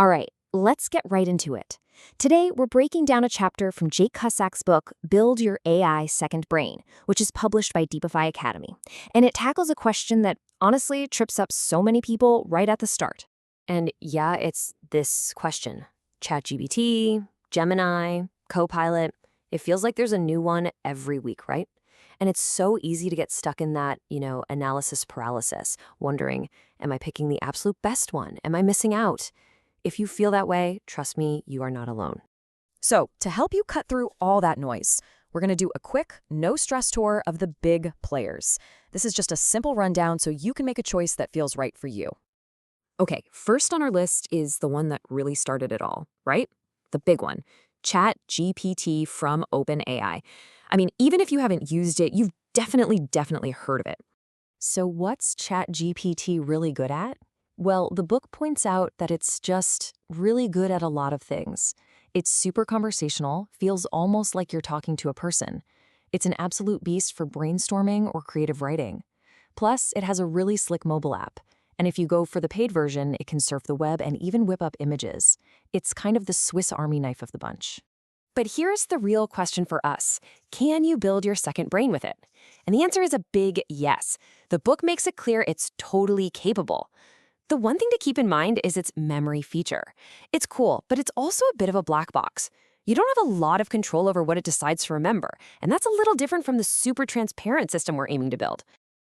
All right, let's get right into it. Today, we're breaking down a chapter from Jake Cusack's book, Build Your AI Second Brain, which is published by Deepify Academy. And it tackles a question that honestly trips up so many people right at the start. And yeah, it's this question. ChatGPT, Gemini, Copilot. It feels like there's a new one every week, right? And it's so easy to get stuck in that, analysis paralysis, wondering, am I picking the absolute best one? Am I missing out? If you feel that way, trust me, you are not alone. So, to help you cut through all that noise, we're going to do a quick, no-stress tour of the big players. This is just a simple rundown so you can make a choice that feels right for you. Okay, first on our list is the one that really started it all, right? The big one, ChatGPT from OpenAI. I mean, even if you haven't used it, you've definitely heard of it. So what's ChatGPT really good at? Well, the book points out that it's just really good at a lot of things. It's super conversational, feels almost like you're talking to a person. It's an absolute beast for brainstorming or creative writing. Plus, it has a really slick mobile app. And if you go for the paid version, it can surf the web and even whip up images. It's kind of the Swiss Army knife of the bunch. But here's the real question for us. Can you build your second brain with it? And the answer is a big yes. The book makes it clear it's totally capable. The one thing to keep in mind is its memory feature. It's cool, but it's also a bit of a black box. You don't have a lot of control over what it decides to remember, and that's a little different from the super transparent system we're aiming to build.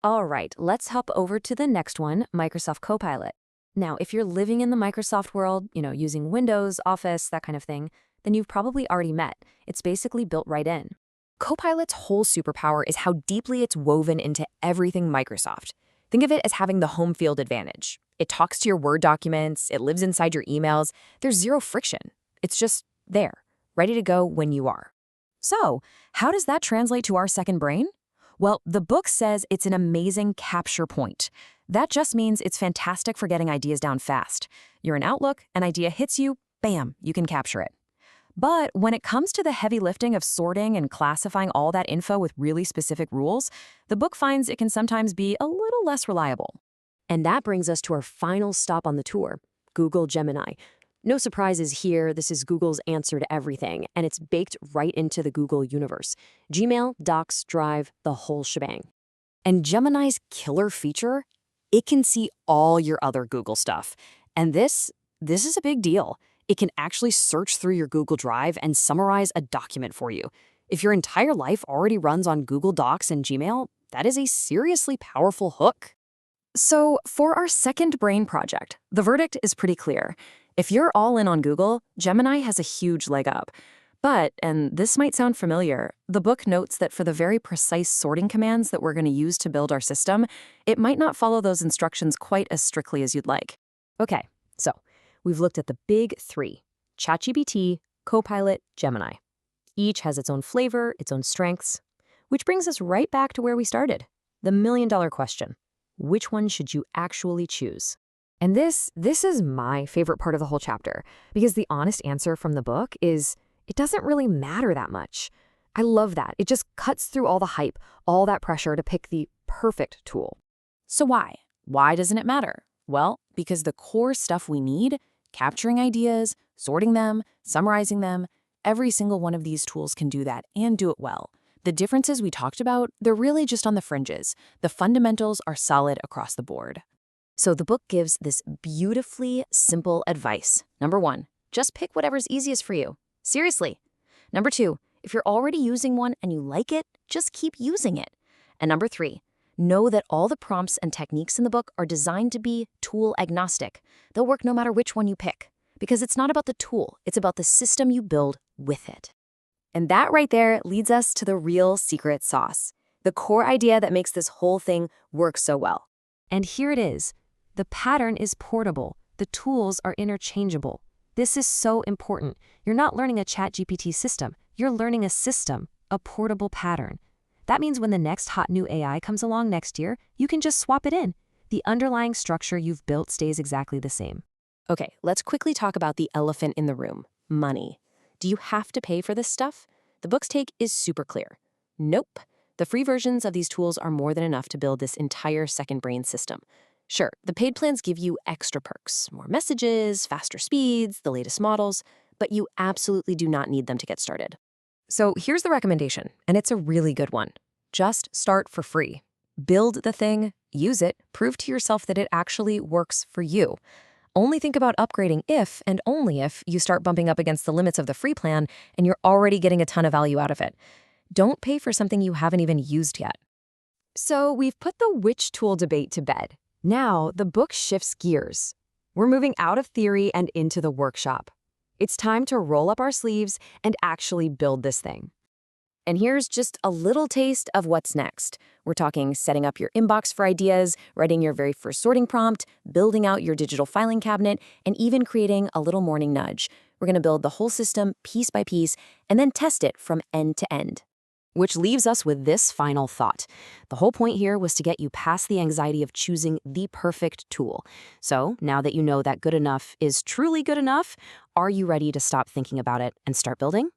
All right, let's hop over to the next one, Microsoft Copilot. Now, if you're living in the Microsoft world, using Windows, Office, that kind of thing, then you've probably already met. It's basically built right in. Copilot's whole superpower is how deeply it's woven into everything Microsoft. Think of it as having the home field advantage. It talks to your Word documents, it lives inside your emails. There's zero friction. It's just there, ready to go when you are. So, how does that translate to our second brain? Well, the book says it's an amazing capture point. That just means it's fantastic for getting ideas down fast. You're in Outlook, an idea hits you, bam, you can capture it. But when it comes to the heavy lifting of sorting and classifying all that info with really specific rules, the book finds it can sometimes be a little less reliable. And that brings us to our final stop on the tour, Google Gemini. No surprises here, this is Google's answer to everything, and it's baked right into the Google universe. Gmail, Docs, Drive, the whole shebang. And Gemini's killer feature? It can see all your other Google stuff. And this is a big deal. It can actually search through your Google Drive and summarize a document for you. If your entire life already runs on Google Docs and Gmail, that is a seriously powerful hook. So for our second brain project, the verdict is pretty clear. If you're all in on Google, Gemini has a huge leg up. But, and this might sound familiar, the book notes that for the very precise sorting commands that we're going to use to build our system, it might not follow those instructions quite as strictly as you'd like. Okay, so we've looked at the big three, ChatGPT, Copilot, Gemini. Each has its own flavor, its own strengths, which brings us right back to where we started, the million-dollar question. Which one should you actually choose? And this is my favorite part of the whole chapter, because the honest answer from the book is it doesn't really matter that much. I love that. It just cuts through all the hype, all that pressure to pick the perfect tool. So why? Why doesn't it matter? Well, because the core stuff we need, capturing ideas, sorting them, summarizing them, every single one of these tools can do that and do it well. The differences we talked about, they're really just on the fringes. The fundamentals are solid across the board. So the book gives this beautifully simple advice. Number 1, just pick whatever's easiest for you. Seriously. Number 2, if you're already using one and you like it, just keep using it. And number 3, know that all the prompts and techniques in the book are designed to be tool agnostic. They'll work no matter which one you pick, because it's not about the tool, it's about the system you build with it. And that right there leads us to the real secret sauce, the core idea that makes this whole thing work so well. And here it is. The pattern is portable. The tools are interchangeable. This is so important. You're not learning a ChatGPT system. You're learning a system, a portable pattern. That means when the next hot new AI comes along next year, you can just swap it in. The underlying structure you've built stays exactly the same. Okay, let's quickly talk about the elephant in the room, money. Do you have to pay for this stuff? The book's take is super clear. Nope. The free versions of these tools are more than enough to build this entire second brain system. Sure, the paid plans give you extra perks, more messages, faster speeds, the latest models, but you absolutely do not need them to get started. So here's the recommendation, and it's a really good one. Just start for free. Build the thing, use it, prove to yourself that it actually works for you. Only think about upgrading if and only if you start bumping up against the limits of the free plan and you're already getting a ton of value out of it. Don't pay for something you haven't even used yet. So we've put the which tool debate to bed. Now the book shifts gears. We're moving out of theory and into the workshop. It's time to roll up our sleeves and actually build this thing. And here's just a little taste of what's next. We're talking setting up your inbox for ideas, writing your very first sorting prompt, building out your digital filing cabinet, and even creating a little morning nudge. We're going to build the whole system piece by piece and then test it from end to end. Which leaves us with this final thought. The whole point here was to get you past the anxiety of choosing the perfect tool. So now that you know that good enough is truly good enough, are you ready to stop thinking about it and start building?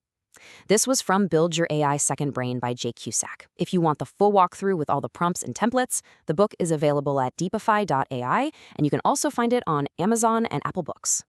This was from Build Your AI Second Brain by Jake Cusack. If you want the full walkthrough with all the prompts and templates, the book is available at deepify.ai, and you can also find it on Amazon and Apple Books.